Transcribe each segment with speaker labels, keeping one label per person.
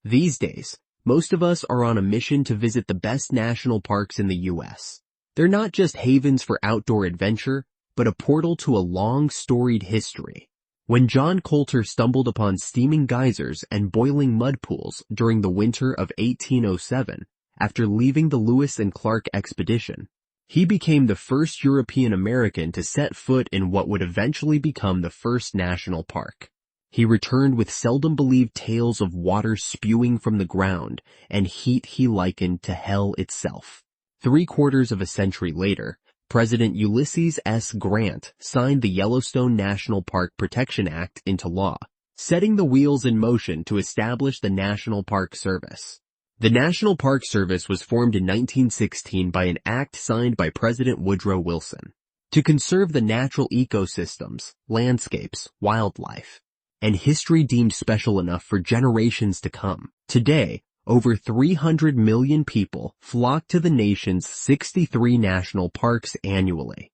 Speaker 1: These days, most of us are on a mission to visit the best national parks in the U.S. They're not just havens for outdoor adventure, but a portal to a long, storied history. When John Coulter stumbled upon steaming geysers and boiling mud pools during the winter of 1807, after leaving the Lewis and Clark expedition, he became the first European American to set foot in what would eventually become the first national park. He returned with seldom believed tales of water spewing from the ground and heat he likened to hell itself. 3/4 of a century later, President Ulysses S. Grant signed the Yellowstone National Park Protection Act into law, setting the wheels in motion to establish the National Park Service. The National Park Service was formed in 1916 by an act signed by President Woodrow Wilson to conserve the natural ecosystems, landscapes, wildlife, and history deemed special enough for generations to come. Today, over 300 million people flock to the nation's 63 national parks annually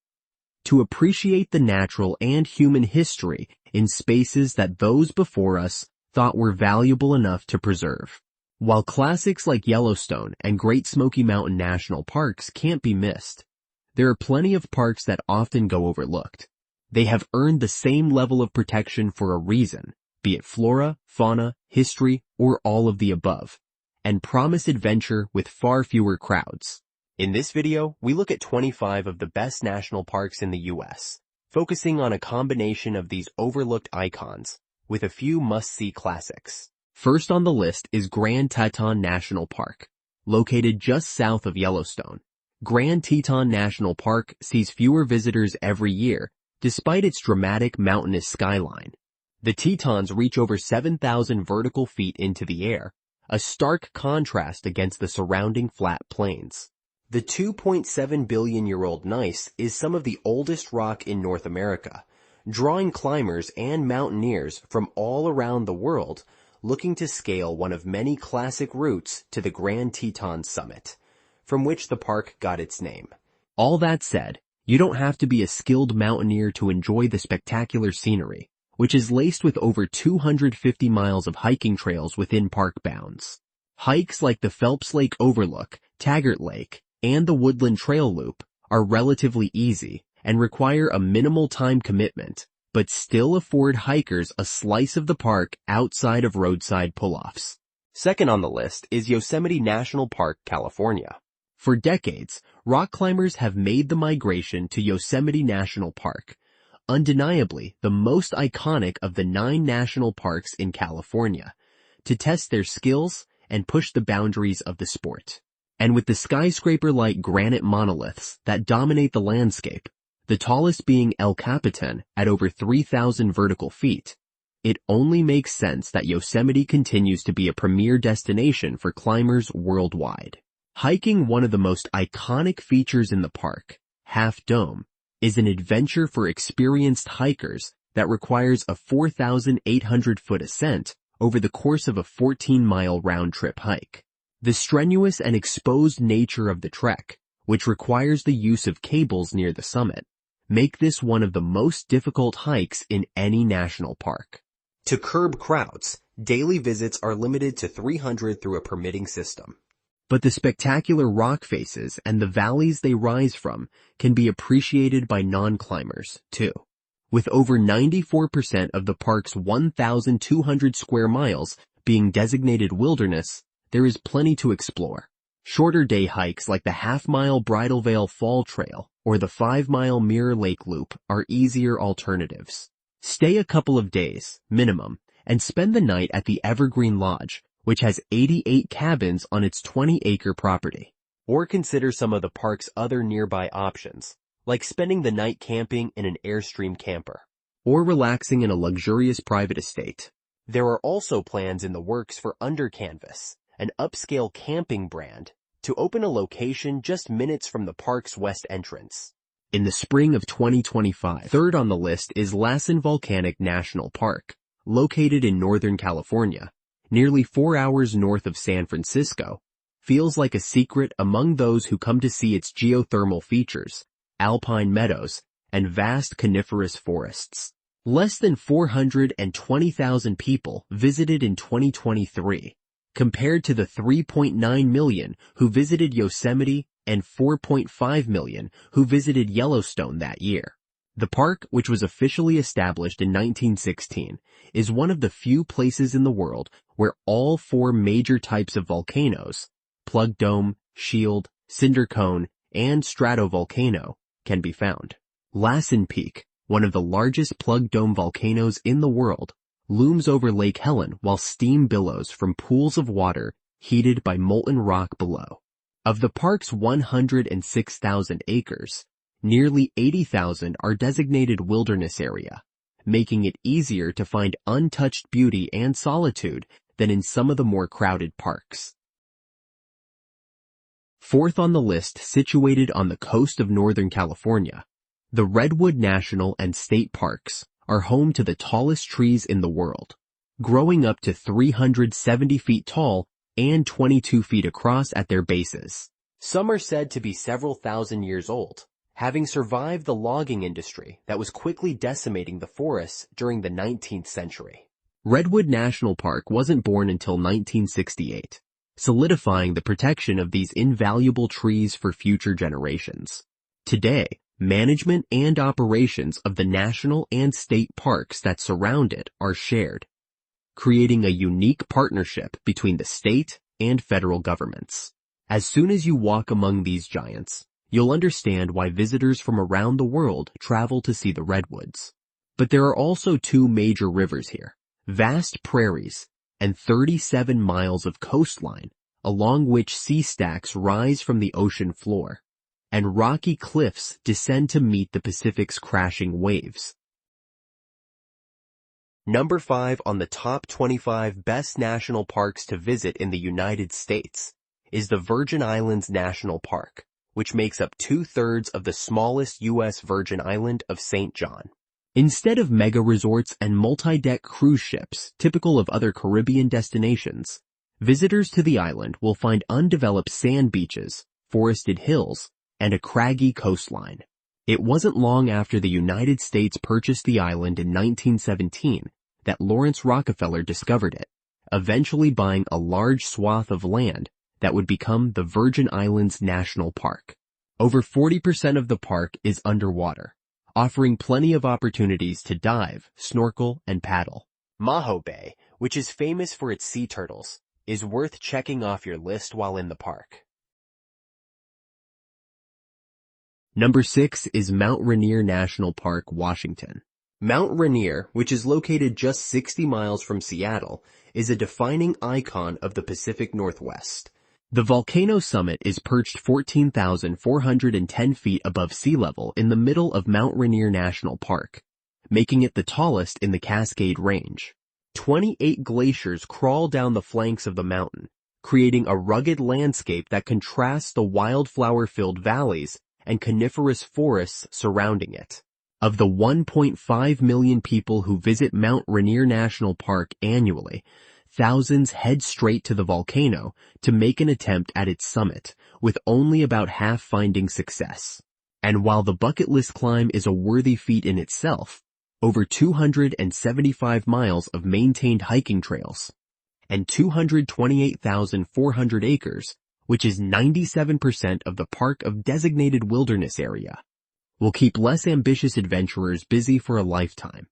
Speaker 1: to appreciate the natural and human history in spaces that those before us thought were valuable enough to preserve. While classics like Yellowstone and Great Smoky Mountain National Parks can't be missed, there are plenty of parks that often go overlooked. They have earned the same level of protection for a reason, be it flora, fauna, history, or all of the above, and promise adventure with far fewer crowds. In this video, we look at 25 of the best national parks in the U.S., focusing on a combination of these overlooked icons, with a few must-see classics. First on the list is Grand Teton National Park, located just south of Yellowstone. Grand Teton National Park sees fewer visitors every year, despite its dramatic mountainous skyline. The Tetons reach over 7,000 vertical feet into the air, a stark contrast against the surrounding flat plains. The 2.7 billion-year-old gneiss is some of the oldest rock in North America, drawing climbers and mountaineers from all around the world looking to scale one of many classic routes to the Grand Teton summit, from which the park got its name. All that said, you don't have to be a skilled mountaineer to enjoy the spectacular scenery, which is laced with over 250 miles of hiking trails within park bounds. Hikes like the Phelps Lake Overlook, Taggart Lake, and the Woodland Trail Loop are relatively easy and require a minimal time commitment, but still afford hikers a slice of the park outside of roadside pull-offs. Second on the list is Yosemite National Park, California. For decades, rock climbers have made the migration to Yosemite National Park, undeniably the most iconic of the 9 national parks in California, to test their skills and push the boundaries of the sport. And with the skyscraper-like granite monoliths that dominate the landscape, the tallest being El Capitan at over 3,000 vertical feet, it only makes sense that Yosemite continues to be a premier destination for climbers worldwide. Hiking one of the most iconic features in the park, Half Dome, is an adventure for experienced hikers that requires a 4,800-foot ascent over the course of a 14-mile round-trip hike. The strenuous and exposed nature of the trek, which requires the use of cables near the summit, make this one of the most difficult hikes in any national park. To curb crowds, daily visits are limited to 300 through a permitting system. But the spectacular rock faces and the valleys they rise from can be appreciated by non-climbers, too. With over 94% of the park's 1,200 square miles being designated wilderness, there is plenty to explore. Shorter day hikes like the half-mile Bridal Veil Fall Trail or the 5-mile Mirror Lake Loop are easier alternatives. Stay a couple of days, minimum, and spend the night at the Evergreen Lodge, which has 88 cabins on its 20-acre property. Or consider some of the park's other nearby options, like spending the night camping in an Airstream camper, or relaxing in a luxurious private estate. There are also plans in the works for Under Canvas, an upscale camping brand, to open a location just minutes from the park's west entrance. In the spring of 2025, third on the list is Lassen Volcanic National Park, located in Northern California, nearly 4 hours north of San Francisco. Feels like a secret among those who come to see its geothermal features, alpine meadows, and vast coniferous forests. Less than 420,000 people visited in 2023, compared to the 3.9 million who visited Yosemite and 4.5 million who visited Yellowstone that year. The park, which was officially established in 1916, is one of the few places in the world where all four major types of volcanoes, plug dome, shield, cinder cone, and stratovolcano, can be found. Lassen Peak, one of the largest plug dome volcanoes in the world, looms over Lake Helen while steam billows from pools of water heated by molten rock below. Of the park's 106,000 acres, nearly 80,000 are designated wilderness area, making it easier to find untouched beauty and solitude than in some of the more crowded parks. Fourth on the list, situated on the coast of Northern California, the Redwood National and State Parks are home to the tallest trees in the world, growing up to 370 feet tall and 22 feet across at their bases. Some are said to be several thousand years old, having survived the logging industry that was quickly decimating the forests during the 19th century. Redwood National Park wasn't born until 1968, solidifying the protection of these invaluable trees for future generations. Today, management and operations of the national and state parks that surround it are shared, creating a unique partnership between the state and federal governments. As soon as you walk among these giants, you'll understand why visitors from around the world travel to see the redwoods. But there are also two major rivers here, vast prairies, and 37 miles of coastline, along which sea stacks rise from the ocean floor, and rocky cliffs descend to meet the Pacific's crashing waves. Number 5 on the top 25 best national parks to visit in the United States is the Virgin Islands National Park, which makes up 2/3 of the smallest U.S. Virgin Island of St. John. Instead of mega resorts and multi-deck cruise ships typical of other Caribbean destinations, visitors to the island will find undeveloped sand beaches, forested hills, and a craggy coastline. It wasn't long after the United States purchased the island in 1917 that Lawrence Rockefeller discovered it, eventually buying a large swath of land that would become the Virgin Islands National Park. Over 40% of the park is underwater, offering plenty of opportunities to dive, snorkel, and paddle. Maho Bay, which is famous for its sea turtles, is worth checking off your list while in the park. Number 6 is Mount Rainier National Park, Washington. Mount Rainier, which is located just 60 miles from Seattle, is a defining icon of the Pacific Northwest. The volcano summit is perched 14,410 feet above sea level in the middle of Mount Rainier National Park, making it the tallest in the Cascade Range. 28 glaciers crawl down the flanks of the mountain, creating a rugged landscape that contrasts the wildflower-filled valleys and coniferous forests surrounding it. Of the 1.5 million people who visit Mount Rainier National Park annually, thousands head straight to the volcano to make an attempt at its summit, with only about half finding success. And while the bucket list climb is a worthy feat in itself, over 275 miles of maintained hiking trails, and 228,400 acres, which is 97% of the park of designated wilderness area, will keep less ambitious adventurers busy for a lifetime.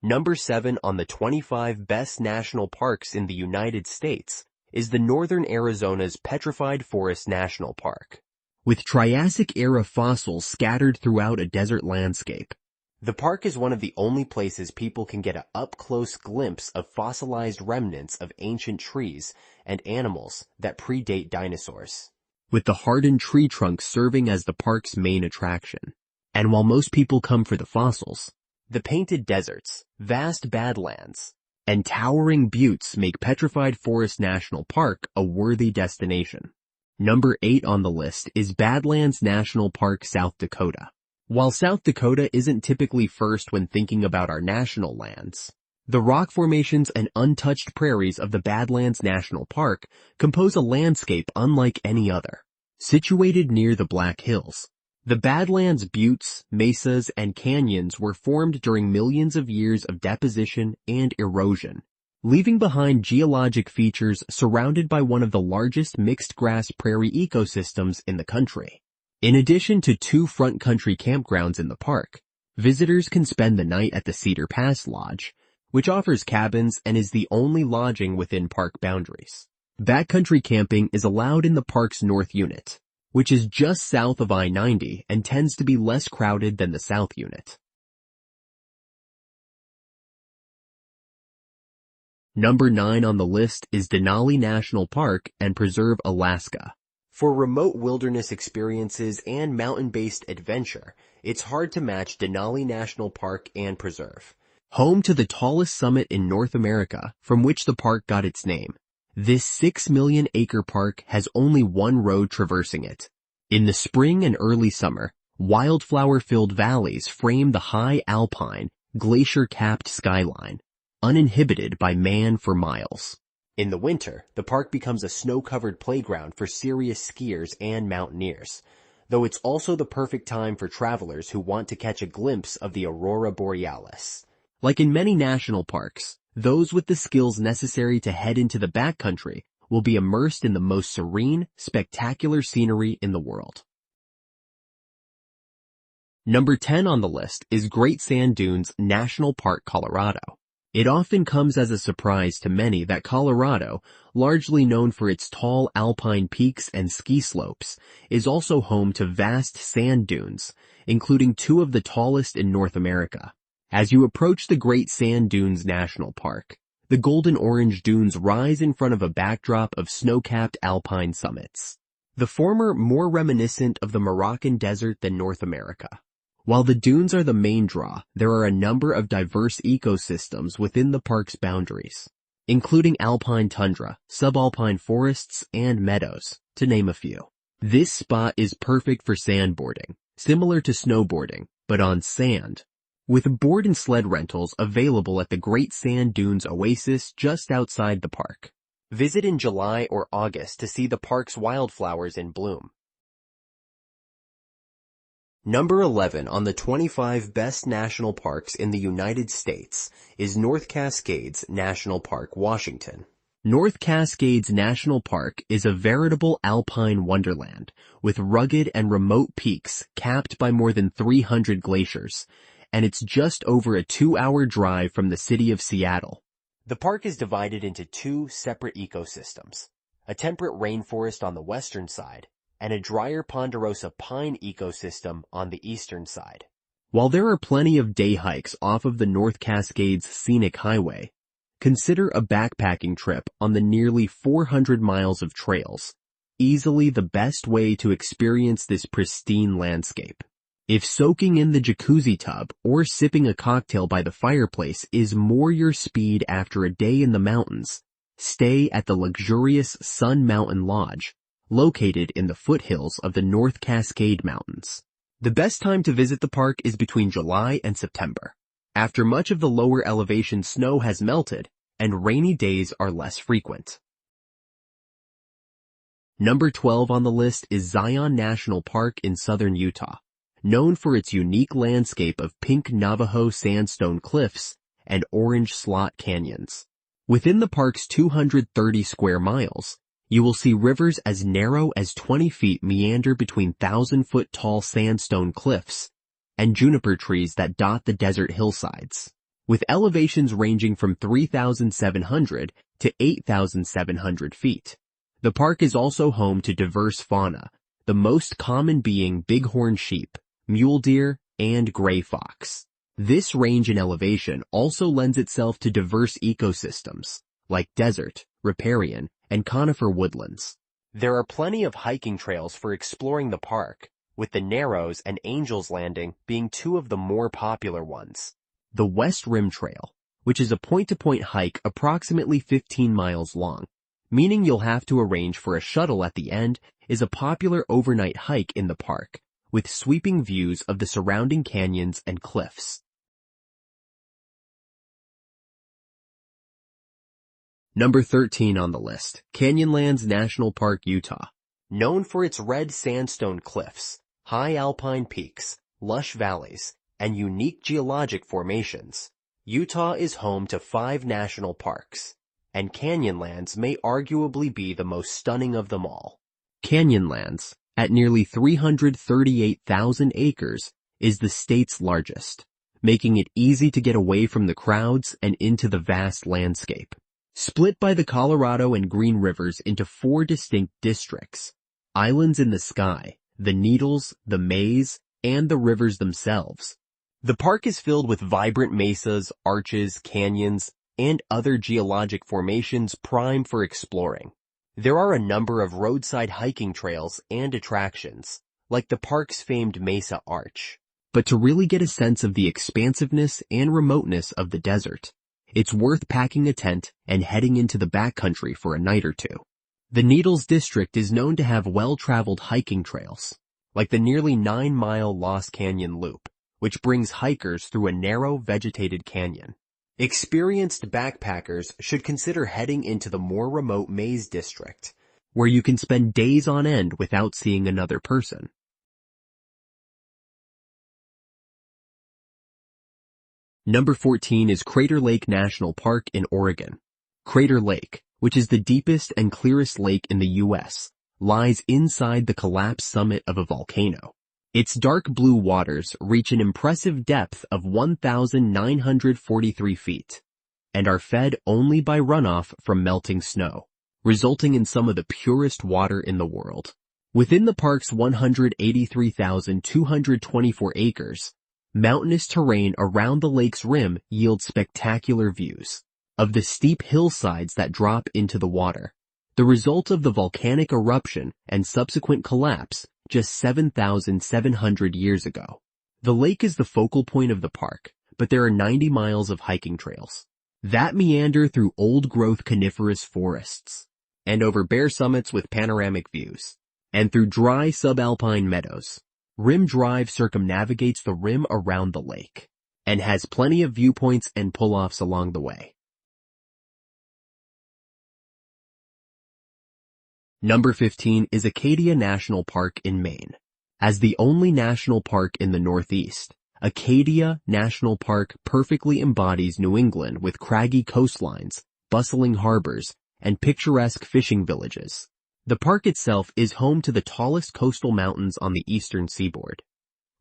Speaker 1: Number 7 on the 25 best national parks in the United States is the Northern Arizona's Petrified Forest National Park. With Triassic-era fossils scattered throughout a desert landscape, the park is one of the only places people can get an up-close glimpse of fossilized remnants of ancient trees and animals that predate dinosaurs, with the hardened tree trunks serving as the park's main attraction. And while most people come for the fossils, the painted deserts, vast badlands, and towering buttes make Petrified Forest National Park a worthy destination. Number 8 on the list is Badlands National Park, South Dakota. While South Dakota isn't typically first when thinking about our national lands, the rock formations and untouched prairies of the Badlands National Park compose a landscape unlike any other. Situated near the Black Hills, the Badlands buttes, mesas, and canyons were formed during millions of years of deposition and erosion, leaving behind geologic features surrounded by one of the largest mixed-grass prairie ecosystems in the country. In addition to 2 front country campgrounds in the park, visitors can spend the night at the Cedar Pass Lodge, which offers cabins and is the only lodging within park boundaries. Backcountry camping is allowed in the park's north unit, which is just south of I-90 and tends to be less crowded than the south unit. Number 9 on the list is Denali National Park and Preserve, Alaska. For remote wilderness experiences and mountain-based adventure, it's hard to match Denali National Park and Preserve. Home to the tallest summit in North America, from which the park got its name, this 6 million acre park has only one road traversing it. In the spring and early summer, wildflower-filled valleys frame the high alpine, glacier-capped skyline, uninhibited by man for miles. In the winter, the park becomes a snow-covered playground for serious skiers and mountaineers, though it's also the perfect time for travelers who want to catch a glimpse of the aurora borealis. Like in many national parks, those with the skills necessary to head into the backcountry will be immersed in the most serene, spectacular scenery in the world. Number 10 on the list is Great Sand Dunes National Park, Colorado. It often comes as a surprise to many that Colorado, largely known for its tall alpine peaks and ski slopes, is also home to vast sand dunes, including 2 of the tallest in North America. As you approach the Great Sand Dunes National Park, the golden orange dunes rise in front of a backdrop of snow-capped alpine summits. The former more reminiscent of the Moroccan desert than North America. While the dunes are the main draw, there are a number of diverse ecosystems within the park's boundaries, including alpine tundra, subalpine forests, and meadows, to name a few. This spot is perfect for sandboarding, similar to snowboarding, but on sand, with board and sled rentals available at the Great Sand Dunes Oasis just outside the park. Visit in July or August to see the park's wildflowers in bloom. Number 11 on the 25 best national parks in the United States is North Cascades National Park, Washington. North Cascades National Park is a veritable alpine wonderland with rugged and remote peaks capped by more than 300 glaciers, and it's just over a 2-hour drive from the city of Seattle. The park is divided into 2 separate ecosystems, a temperate rainforest on the western side and a drier ponderosa pine ecosystem on the eastern side. While there are plenty of day hikes off of the North Cascades Scenic Highway, consider a backpacking trip on the nearly 400 miles of trails, easily the best way to experience this pristine landscape. If soaking in the jacuzzi tub or sipping a cocktail by the fireplace is more your speed after a day in the mountains, stay at the luxurious Sun Mountain Lodge, located in the foothills of the North Cascade Mountains. The best time to visit the park is between July and September, after much of the lower elevation snow has melted and rainy days are less frequent. Number 12 on the list is Zion National Park in southern Utah, known for its unique landscape of pink Navajo sandstone cliffs and orange slot canyons. Within the park's 230 square miles, you will see rivers as narrow as 20 feet meander between 1,000-foot tall sandstone cliffs and juniper trees that dot the desert hillsides. With elevations ranging from 3,700 to 8,700 feet. The park is also home to diverse fauna, the most common being bighorn sheep, mule deer, and gray fox. This range in elevation also lends itself to diverse ecosystems, like desert, riparian, and conifer woodlands. There are plenty of hiking trails for exploring the park, with the Narrows and Angel's Landing being 2 of the more popular ones. The West Rim Trail, which is a point-to-point hike approximately 15 miles long, meaning you'll have to arrange for a shuttle at the end, is a popular overnight hike in the park, with sweeping views of the surrounding canyons and cliffs. Number 13 on the list, Canyonlands National Park, Utah. Known for its red sandstone cliffs, high alpine peaks, lush valleys, and unique geologic formations, Utah is home to 5 national parks, and Canyonlands may arguably be the most stunning of them all. Canyonlands, at nearly 338,000 acres, is the state's largest, making it easy to get away from the crowds and into the vast landscape. Split by the Colorado and Green Rivers into 4 distinct districts: Islands in the Sky, the Needles, the Maze, and the rivers themselves. The park is filled with vibrant mesas, arches, canyons, and other geologic formations prime for exploring. There are a number of roadside hiking trails and attractions, like the park's famed Mesa Arch. But to really get a sense of the expansiveness and remoteness of the desert, it's worth packing a tent and heading into the backcountry for a night or two. The Needles District is known to have well-traveled hiking trails, like the nearly 9-mile Lost Canyon Loop, which brings hikers through a narrow vegetated canyon. Experienced backpackers should consider heading into the more remote Maze District, where you can spend days on end without seeing another person. Number 14 is Crater Lake National Park in Oregon. Crater Lake, which is the deepest and clearest lake in the U.S., lies inside the collapsed summit of a volcano. Its dark blue waters reach an impressive depth of 1,943 feet and are fed only by runoff from melting snow, resulting in some of the purest water in the world. Within the park's 183,224 acres, mountainous terrain around the lake's rim yields spectacular views of the steep hillsides that drop into the water, the result of the volcanic eruption and subsequent collapse just 7,700 years ago. The lake is the focal point of the park, but there are 90 miles of hiking trails that meander through old-growth coniferous forests and over bare summits with panoramic views, and through dry subalpine meadows. Rim Drive circumnavigates the rim around the lake and has plenty of viewpoints and pull-offs along the way. Number 15 is Acadia National Park in Maine. As the only national park in the Northeast, Acadia National Park perfectly embodies New England with craggy coastlines, bustling harbors, and picturesque fishing villages. The park itself is home to the tallest coastal mountains on the eastern seaboard,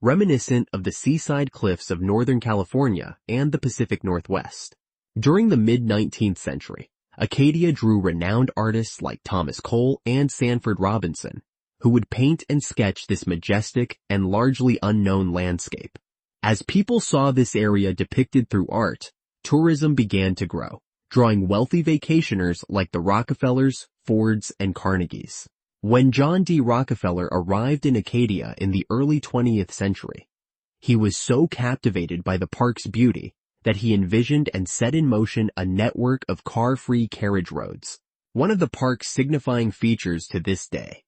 Speaker 1: reminiscent of the seaside cliffs of Northern California and the Pacific Northwest. During the mid-19th century, Acadia drew renowned artists like Thomas Cole and Sanford Robinson, who would paint and sketch this majestic and largely unknown landscape. As people saw this area depicted through art, tourism began to grow, drawing wealthy vacationers like the Rockefellers, Fords, and Carnegies. When John D. Rockefeller arrived in Acadia in the early 20th century, he was so captivated by the park's beauty that he envisioned and set in motion a network of car-free carriage roads, one of the park's signifying features to this day.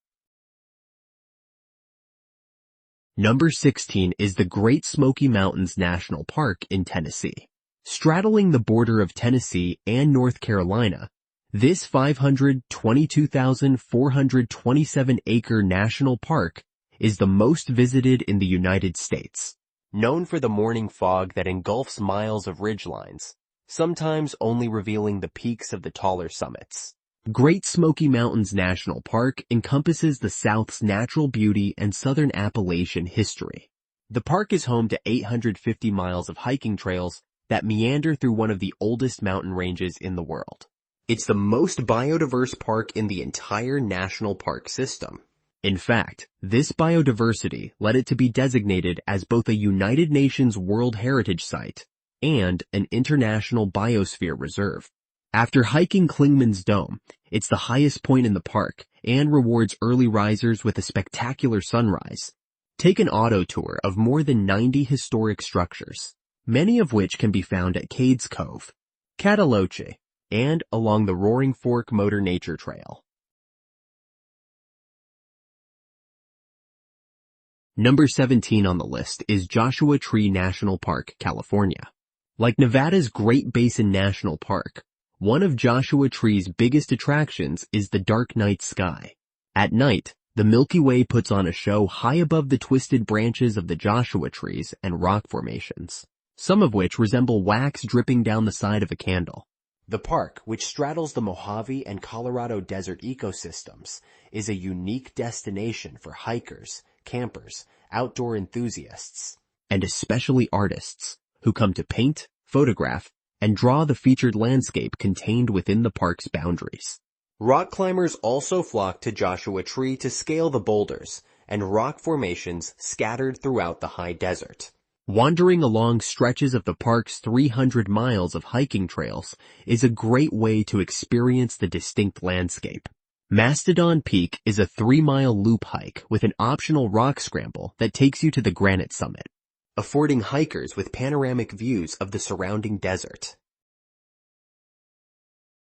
Speaker 1: Number 16 is the Great Smoky Mountains National Park in Tennessee. Straddling the border of Tennessee and North Carolina, this 522,427-acre national park is the most visited in the United States. Known for the morning fog that engulfs miles of ridgelines, sometimes only revealing the peaks of the taller summits. Great Smoky Mountains National Park encompasses the South's natural beauty and southern Appalachian history. The park is home to 850 miles of hiking trails that meander through one of the oldest mountain ranges in the world. It's the most biodiverse park in the entire national park system. In fact, this biodiversity led it to be designated as both a United Nations World Heritage Site and an International Biosphere Reserve. After hiking Clingman's Dome, it's the highest point in the park and rewards early risers with a spectacular sunrise. Take an auto tour of more than 90 historic structures, many of which can be found at Cades Cove, Cataloche, and along the Roaring Fork Motor Nature Trail. Number 17 on the list is Joshua Tree National Park, California. Like Nevada's Great Basin National Park, one of Joshua Tree's biggest attractions is the dark night sky. At night, the Milky Way puts on a show high above the twisted branches of the Joshua trees and rock formations. some of which resemble wax dripping down the side of a candle. The park, which straddles the Mojave and Colorado desert ecosystems, is a unique destination for hikers, campers, outdoor enthusiasts, and especially artists who come to paint, photograph, and draw the featured landscape contained within the park's boundaries. Rock climbers also flock to Joshua Tree to scale the boulders and rock formations scattered throughout the high desert. Wandering along stretches of the park's 300 miles of hiking trails is a great way to experience the distinct landscape. Mastodon Peak is a 3-mile loop hike with an optional rock scramble that takes you to the granite summit, affording hikers with panoramic views of the surrounding desert.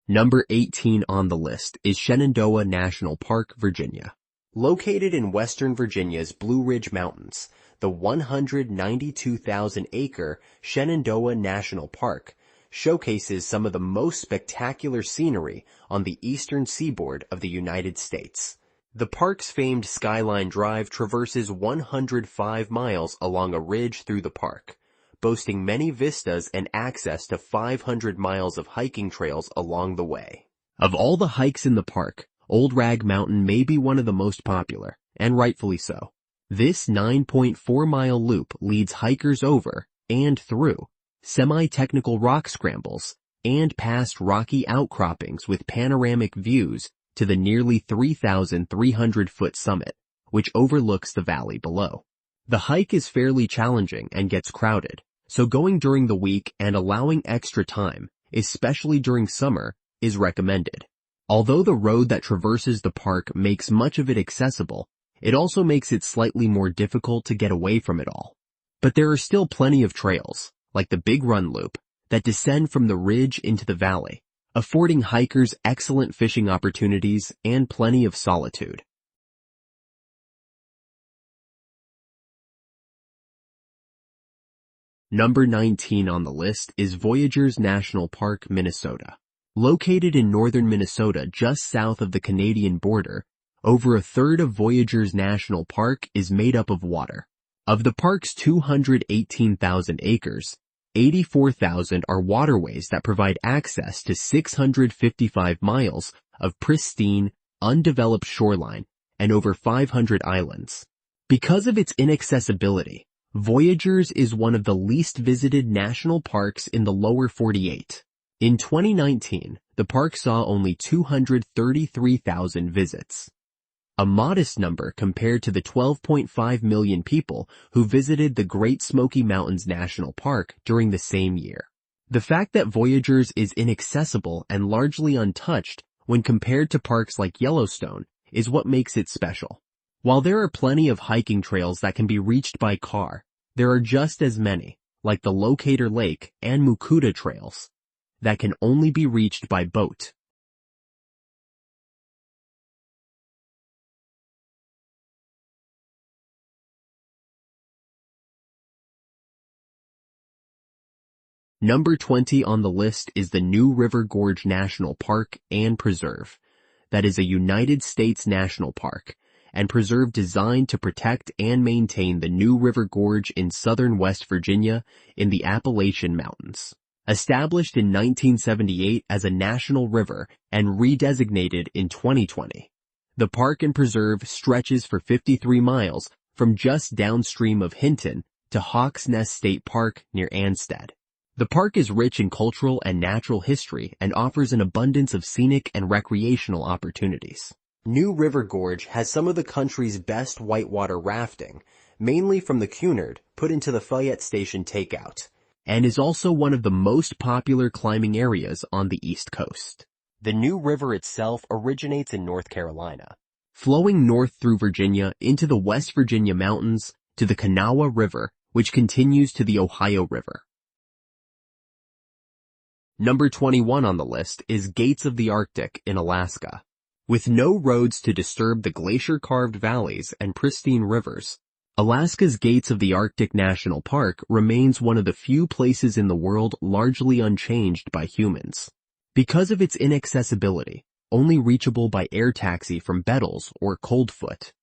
Speaker 1: Number 18 on the list is Shenandoah National Park, Virginia. Located in western Virginia's Blue Ridge Mountains, the 192,000-acre Shenandoah National Park showcases some of the most spectacular scenery on the eastern seaboard of the United States. The park's famed Skyline Drive traverses 105 miles along a ridge through the park, boasting many vistas and access to 500 miles of hiking trails along the way. Of all the hikes in the park, Old Rag Mountain may be one of the most popular, and rightfully so. This 9.4-mile loop leads hikers over and through semi-technical rock scrambles and past rocky outcroppings with panoramic views to the nearly 3,300-foot summit, which overlooks the valley below. The hike is fairly challenging and gets crowded, so going during the week and allowing extra time, especially during summer, is recommended. Although the road that traverses the park makes much of it accessible, it also makes it slightly more difficult to get away from it all. But there are still plenty of trails, like the Big Run Loop, that descend from the ridge into the valley, affording hikers excellent fishing opportunities and plenty of solitude. Number 19 on the list is Voyageurs National Park, Minnesota. Located in northern Minnesota just south of the Canadian border, over a third of Voyageurs National Park is made up of water. Of the park's 218,000 acres, 84,000 are waterways that provide access to 655 miles of pristine, undeveloped shoreline and over 500 islands. Because of its inaccessibility, Voyageurs is one of the least visited national parks in the lower 48. In 2019, the park saw only 233,000 visits. A modest number compared to the 12.5 million people who visited the Great Smoky Mountains National Park during the same year. The fact that Voyageurs is inaccessible and largely untouched when compared to parks like Yellowstone is what makes it special. While there are plenty of hiking trails that can be reached by car, there are just as many, like the Locator Lake and Mukuta trails, that can only be reached by boat. Number 20 on the list is the New River Gorge National Park and Preserve. That is a United States national park and preserve designed to protect and maintain the New River Gorge in southern West Virginia in the Appalachian Mountains. Established in 1978 as a national river and redesignated in 2020, the park and preserve stretches for 53 miles from just downstream of Hinton to Hawks Nest State Park near Ansted. The park is rich in cultural and natural history and offers an abundance of scenic and recreational opportunities. New River Gorge has some of the country's best whitewater rafting, mainly from the Cunard put into the Fayette Station takeout, and is also one of the most popular climbing areas on the East Coast. The New River itself originates in North Carolina, flowing north through Virginia into the West Virginia mountains to the Kanawha River, which continues to the Ohio River. Number 21 on the list is Gates of the Arctic in Alaska. With no roads to disturb the glacier-carved valleys and pristine rivers, Alaska's Gates of the Arctic National Park remains one of the few places in the world largely unchanged by humans. Because of its inaccessibility, only reachable by air taxi from Bettles or Coldfoot,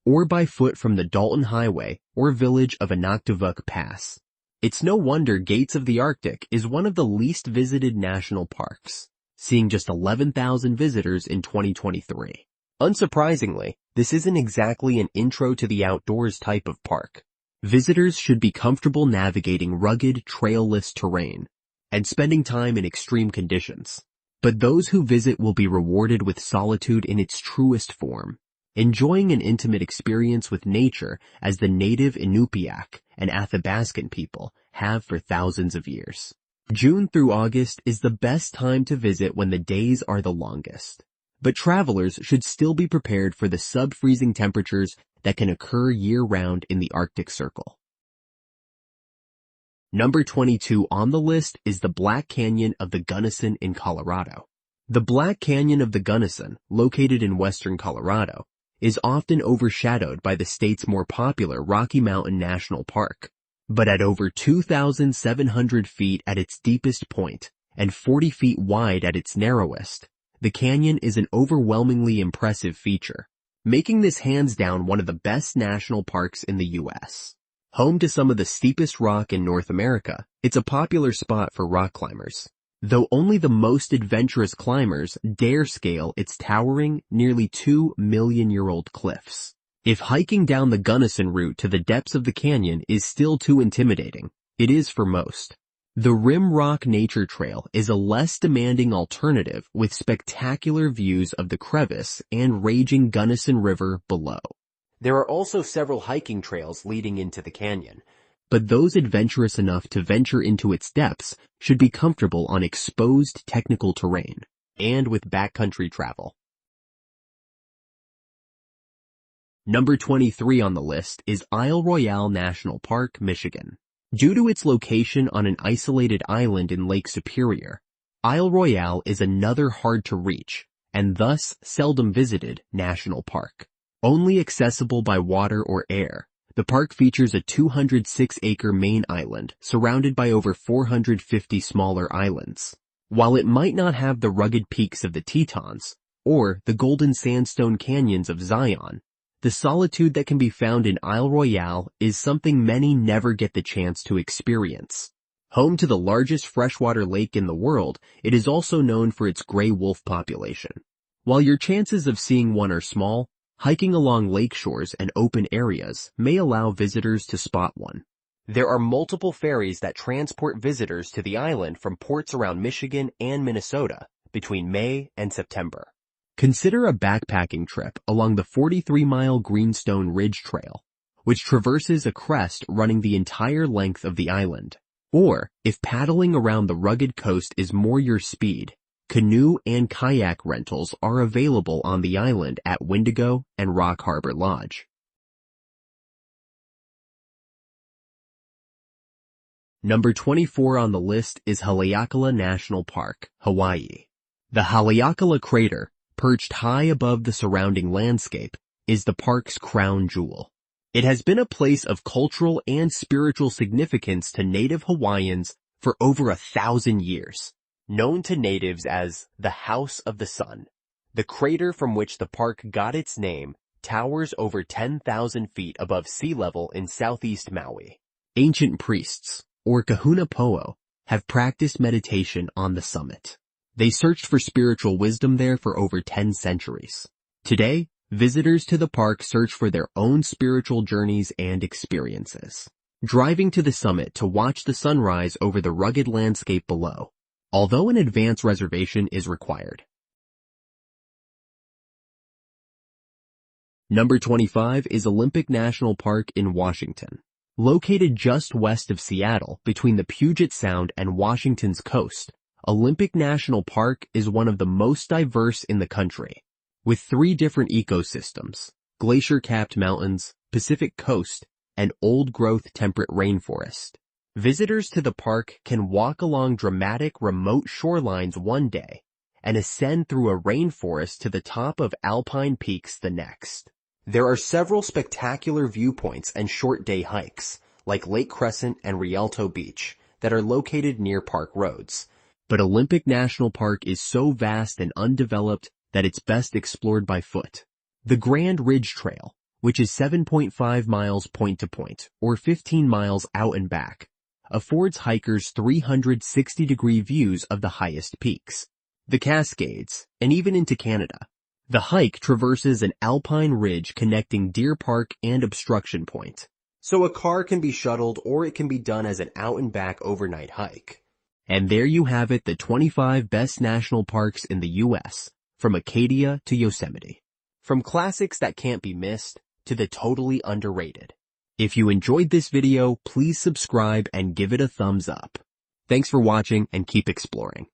Speaker 1: or by foot from the Dalton Highway or village of Inaktuvuk Pass, It's no wonder Gates of the Arctic is one of the least visited national parks, seeing just 11,000 visitors in 2023. Unsurprisingly, this isn't exactly an intro to the outdoors type of park. Visitors should be comfortable navigating rugged, trail-less terrain and spending time in extreme conditions. But those who visit will be rewarded with solitude in its truest form, enjoying an intimate experience with nature as the native Inupiaq and Athabascan people have for thousands of years. June through August is the best time to visit when the days are the longest. But travelers should still be prepared for the sub-freezing temperatures that can occur year-round in the Arctic Circle. Number 22 on the list is the Black Canyon of the Gunnison in Colorado. The Black Canyon of the Gunnison, located in western Colorado, is often overshadowed by the state's more popular Rocky Mountain National Park. But at over 2,700 feet at its deepest point and 40 feet wide at its narrowest, the canyon is an overwhelmingly impressive feature, making this hands down one of the best national parks in the U.S. Home to some of the steepest rock in North America, it's a popular spot for rock climbers, though only the most adventurous climbers dare scale its towering, nearly 2-million-year-old cliffs. If hiking down the Gunnison route to the depths of the canyon is still too intimidating, it is for most. The Rim Rock Nature Trail is a less demanding alternative with spectacular views of the crevice and raging Gunnison River below. There are also several hiking trails leading into the canyon, but those adventurous enough to venture into its depths should be comfortable on exposed technical terrain and with backcountry travel. Number 23 on the list is Isle Royale National Park, Michigan. Due to its location on an isolated island in Lake Superior, Isle Royale is another hard-to-reach, and thus seldom visited, national park. Only accessible by water or air, the park features a 206-acre main island surrounded by over 450 smaller islands. While it might not have the rugged peaks of the Tetons or the golden sandstone canyons of Zion, the solitude that can be found in Isle Royale is something many never get the chance to experience. Home to the largest freshwater lake in the world, it is also known for its gray wolf population. While your chances of seeing one are small, hiking along lake shores and open areas may allow visitors to spot one. There are multiple ferries that transport visitors to the island from ports around Michigan and Minnesota between May and September. Consider a backpacking trip along the 43-mile Greenstone Ridge Trail, which traverses a crest running the entire length of the island. Or, if paddling around the rugged coast is more your speed, canoe and kayak rentals are available on the island at Wendigo and Rock Harbor Lodge. Number 24 on the list is Haleakala National Park, Hawaii. The Haleakala Crater, perched high above the surrounding landscape, is the park's crown jewel. It has been a place of cultural and spiritual significance to native Hawaiians for over 1,000 years. Known to natives as the House of the Sun, the crater from which the park got its name towers over 10,000 feet above sea level in southeast Maui. Ancient priests, or kahuna po'o, have practiced meditation on the summit. They searched for spiritual wisdom there for over 10 centuries. Today, visitors to the park search for their own spiritual journeys and experiences, driving to the summit to watch the sunrise over the rugged landscape below, although an advance reservation is required. Number 25 is Olympic National Park in Washington. Located just west of Seattle between the Puget Sound and Washington's coast, Olympic National Park is one of the most diverse in the country, with 3 different ecosystems: glacier-capped mountains, Pacific coast, and old-growth temperate rainforest. Visitors to the park can walk along dramatic remote shorelines one day and ascend through a rainforest to the top of alpine peaks the next. There are several spectacular viewpoints and short-day hikes, like Lake Crescent and Rialto Beach, that are located near park roads. But Olympic National Park is so vast and undeveloped that it's best explored by foot. The Grand Ridge Trail, which is 7.5 miles point to point, or 15 miles out and back, affords hikers 360-degree views of the highest peaks, the Cascades, and even into Canada. The hike traverses an alpine ridge connecting Deer Park and Obstruction Point. So a car can be shuttled or it can be done as an out-and-back overnight hike. And there you have it, the 25 best national parks in the U.S., from Acadia to Yosemite. From classics that can't be missed to the totally underrated. If you enjoyed this video, please subscribe and give it a thumbs up. Thanks for watching and keep exploring.